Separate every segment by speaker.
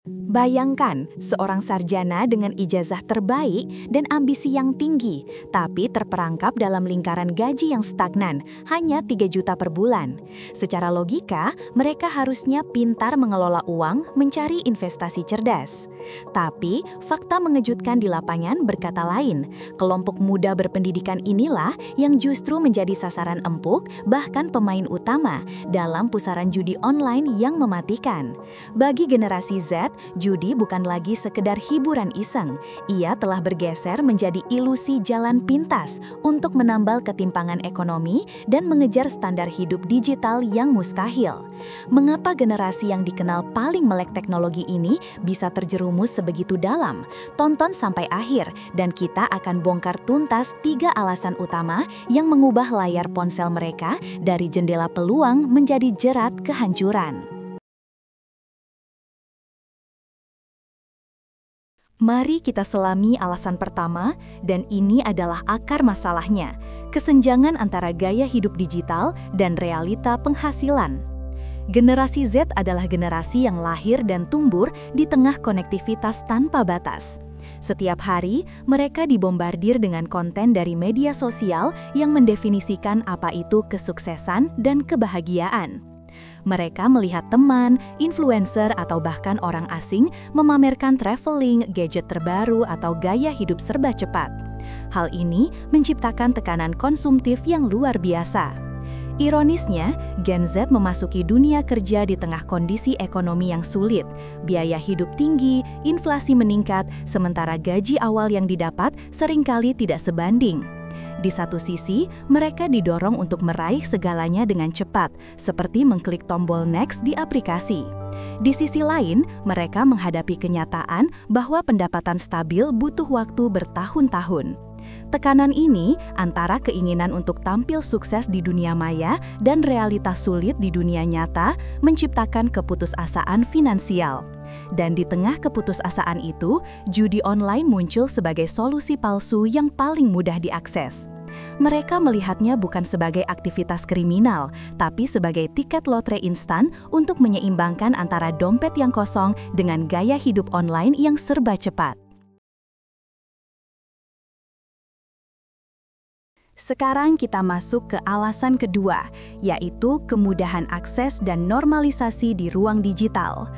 Speaker 1: Bayangkan seorang sarjana dengan ijazah terbaik dan ambisi yang tinggi, tapi terperangkap dalam lingkaran gaji yang stagnan, hanya 3 juta per bulan. Secara logika, mereka harusnya pintar mengelola uang, mencari investasi cerdas. Tapi, fakta mengejutkan di lapangan berkata lain. Kelompok muda berpendidikan inilah yang justru menjadi sasaran empuk, bahkan pemain utama dalam pusaran judi online yang mematikan. Bagi generasi Z, judi bukan lagi sekedar hiburan iseng. Ia telah bergeser menjadi ilusi jalan pintas untuk menambal ketimpangan ekonomi dan mengejar standar hidup digital yang mustahil. Mengapa generasi yang dikenal paling melek teknologi ini bisa terjerumus sebegitu dalam? Tonton sampai akhir dan kita akan bongkar tuntas 3 alasan utama yang mengubah layar ponsel mereka dari jendela peluang menjadi jerat kehancuran. Mari kita selami alasan pertama, dan ini adalah akar masalahnya, kesenjangan antara gaya hidup digital dan realita penghasilan. Generasi Z adalah generasi yang lahir dan tumbuh di tengah konektivitas tanpa batas. Setiap hari, mereka dibombardir dengan konten dari media sosial yang mendefinisikan apa itu kesuksesan dan kebahagiaan. Mereka melihat teman, influencer, atau bahkan orang asing memamerkan traveling, gadget terbaru, atau gaya hidup serba cepat. Hal ini menciptakan tekanan konsumtif yang luar biasa. Ironisnya, Gen Z memasuki dunia kerja di tengah kondisi ekonomi yang sulit, biaya hidup tinggi, inflasi meningkat, sementara gaji awal yang didapat seringkali tidak sebanding. Di satu sisi, mereka didorong untuk meraih segalanya dengan cepat, seperti mengklik tombol next di aplikasi. Di sisi lain, mereka menghadapi kenyataan bahwa pendapatan stabil butuh waktu bertahun-tahun. Tekanan ini antara keinginan untuk tampil sukses di dunia maya dan realitas sulit di dunia nyata menciptakan keputusasaan finansial. Dan di tengah keputusasaan itu, judi online muncul sebagai solusi palsu yang paling mudah diakses. Mereka melihatnya bukan sebagai aktivitas kriminal, tapi sebagai tiket lotre instan untuk menyeimbangkan antara dompet yang kosong dengan gaya hidup online yang serba cepat. Sekarang kita masuk ke alasan kedua, yaitu kemudahan akses dan normalisasi di ruang digital.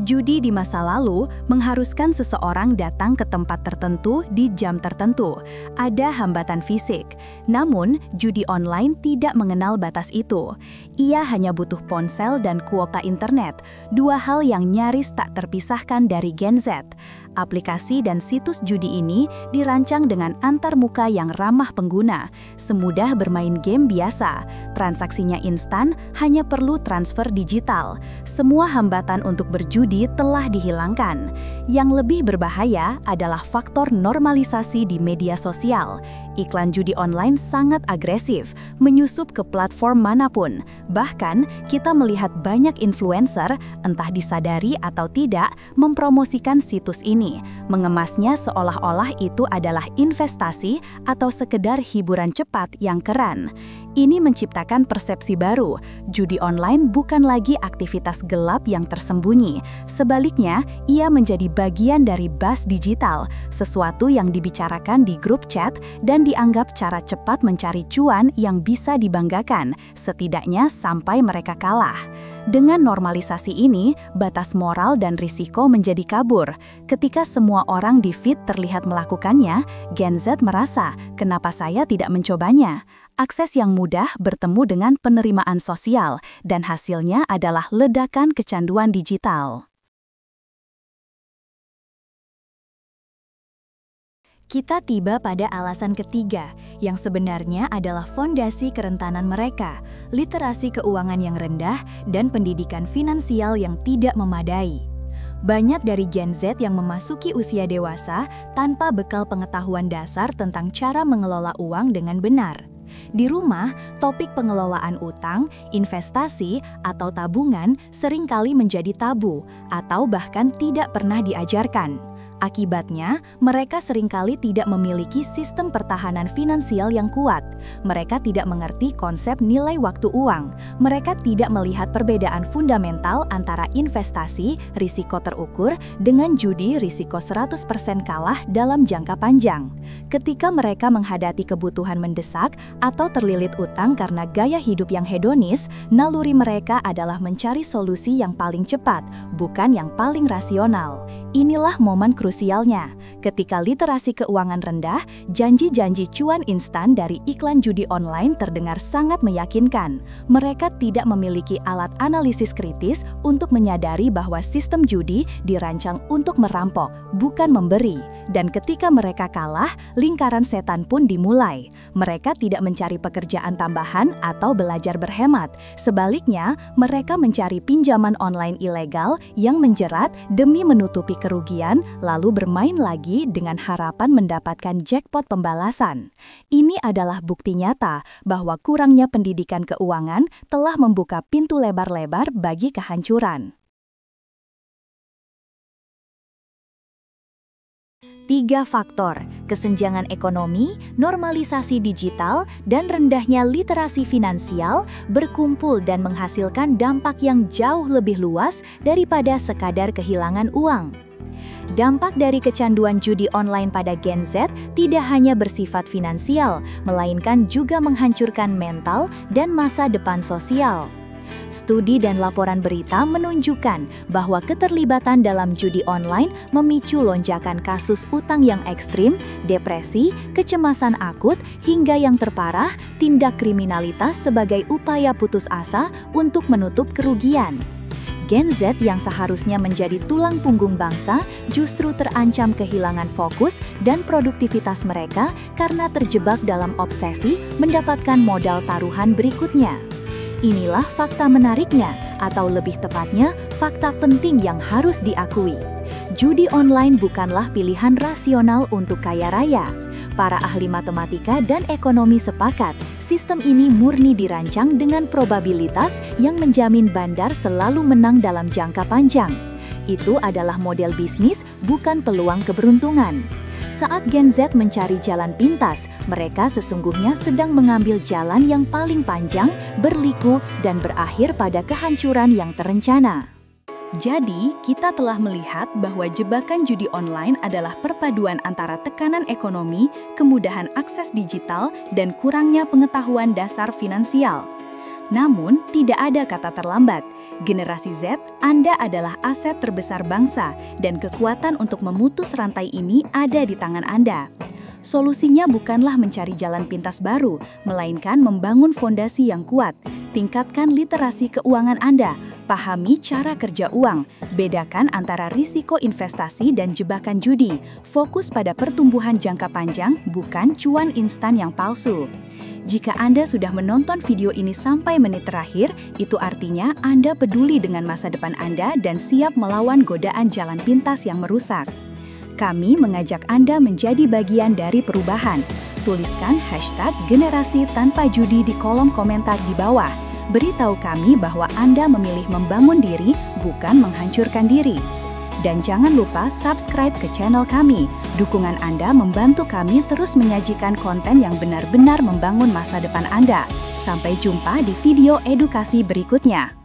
Speaker 1: Judi di masa lalu mengharuskan seseorang datang ke tempat tertentu di jam tertentu. Ada hambatan fisik. Namun, judi online tidak mengenal batas itu. Ia hanya butuh ponsel dan kuota internet, 2 hal yang nyaris tak terpisahkan dari Gen Z. Aplikasi dan situs judi ini dirancang dengan antarmuka yang ramah pengguna, semudah bermain game biasa. Transaksinya instan, hanya perlu transfer digital. Semua hambatan untuk berjudi telah dihilangkan. Yang lebih berbahaya adalah faktor normalisasi di media sosial. Iklan judi online sangat agresif, menyusup ke platform manapun. Bahkan, kita melihat banyak influencer, entah disadari atau tidak, mempromosikan situs ini, mengemasnya seolah-olah itu adalah investasi atau sekedar hiburan cepat yang keren. Ini menciptakan persepsi baru, judi online bukan lagi aktivitas gelap yang tersembunyi. Sebaliknya, ia menjadi bagian dari buzz digital, sesuatu yang dibicarakan di grup chat dan dianggap cara cepat mencari cuan yang bisa dibanggakan, setidaknya sampai mereka kalah. Dengan normalisasi ini, batas moral dan risiko menjadi kabur. Ketika semua orang di feed terlihat melakukannya, Gen Z merasa, kenapa saya tidak mencobanya? Akses yang mudah bertemu dengan penerimaan sosial, dan hasilnya adalah ledakan kecanduan digital. Kita tiba pada alasan ketiga, yang sebenarnya adalah fondasi kerentanan mereka, literasi keuangan yang rendah dan pendidikan finansial yang tidak memadai. Banyak dari Gen Z yang memasuki usia dewasa tanpa bekal pengetahuan dasar tentang cara mengelola uang dengan benar. Di rumah, topik pengelolaan utang, investasi, atau tabungan seringkali menjadi tabu atau bahkan tidak pernah diajarkan. Akibatnya, mereka seringkali tidak memiliki sistem pertahanan finansial yang kuat. Mereka tidak mengerti konsep nilai waktu uang. Mereka tidak melihat perbedaan fundamental antara investasi, risiko terukur, dengan judi, risiko 100% kalah dalam jangka panjang. Ketika mereka menghadapi kebutuhan mendesak atau terlilit utang karena gaya hidup yang hedonis, naluri mereka adalah mencari solusi yang paling cepat, bukan yang paling rasional. Inilah momen krusialnya. Ketika literasi keuangan rendah, janji-janji cuan instan dari iklan judi online terdengar sangat meyakinkan. Mereka tidak memiliki alat analisis kritis untuk menyadari bahwa sistem judi dirancang untuk merampok, bukan memberi. Dan ketika mereka kalah, lingkaran setan pun dimulai. Mereka tidak mencari pekerjaan tambahan atau belajar berhemat. Sebaliknya, mereka mencari pinjaman online ilegal yang menjerat demi menutupi kerugian, lalu bermain lagi dengan harapan mendapatkan jackpot pembalasan. Ini adalah bukti nyata bahwa kurangnya pendidikan keuangan telah membuka pintu lebar-lebar bagi kehancuran. 3 faktor: kesenjangan ekonomi, normalisasi digital, dan rendahnya literasi finansial berkumpul dan menghasilkan dampak yang jauh lebih luas daripada sekadar kehilangan uang. Dampak dari kecanduan judi online pada Gen Z tidak hanya bersifat finansial, melainkan juga menghancurkan mental dan masa depan sosial. Studi dan laporan berita menunjukkan bahwa keterlibatan dalam judi online memicu lonjakan kasus utang yang ekstrim, depresi, kecemasan akut, hingga yang terparah, tindak kriminalitas sebagai upaya putus asa untuk menutup kerugian. Gen Z yang seharusnya menjadi tulang punggung bangsa justru terancam kehilangan fokus dan produktivitas mereka karena terjebak dalam obsesi mendapatkan modal taruhan berikutnya. Inilah fakta menariknya, atau lebih tepatnya, fakta penting yang harus diakui. Judi online bukanlah pilihan rasional untuk kaya raya. Para ahli matematika dan ekonomi sepakat, sistem ini murni dirancang dengan probabilitas yang menjamin bandar selalu menang dalam jangka panjang. Itu adalah model bisnis, bukan peluang keberuntungan. Saat Gen Z mencari jalan pintas, mereka sesungguhnya sedang mengambil jalan yang paling panjang, berliku, dan berakhir pada kehancuran yang terencana. Jadi, kita telah melihat bahwa jebakan judi online adalah perpaduan antara tekanan ekonomi, kemudahan akses digital, dan kurangnya pengetahuan dasar finansial. Namun, tidak ada kata terlambat. Generasi Z, Anda adalah aset terbesar bangsa, dan kekuatan untuk memutus rantai ini ada di tangan Anda. Solusinya bukanlah mencari jalan pintas baru, melainkan membangun fondasi yang kuat. Tingkatkan literasi keuangan Anda, pahami cara kerja uang, bedakan antara risiko investasi dan jebakan judi, fokus pada pertumbuhan jangka panjang, bukan cuan instan yang palsu. Jika Anda sudah menonton video ini sampai menit terakhir, itu artinya Anda peduli dengan masa depan Anda dan siap melawan godaan jalan pintas yang merusak. Kami mengajak Anda menjadi bagian dari perubahan. Tuliskan #generasi-tanpa-judi di kolom komentar di bawah. Beritahu kami bahwa Anda memilih membangun diri, bukan menghancurkan diri. Dan jangan lupa subscribe ke channel kami. Dukungan Anda membantu kami terus menyajikan konten yang benar-benar membangun masa depan Anda. Sampai jumpa di video edukasi berikutnya.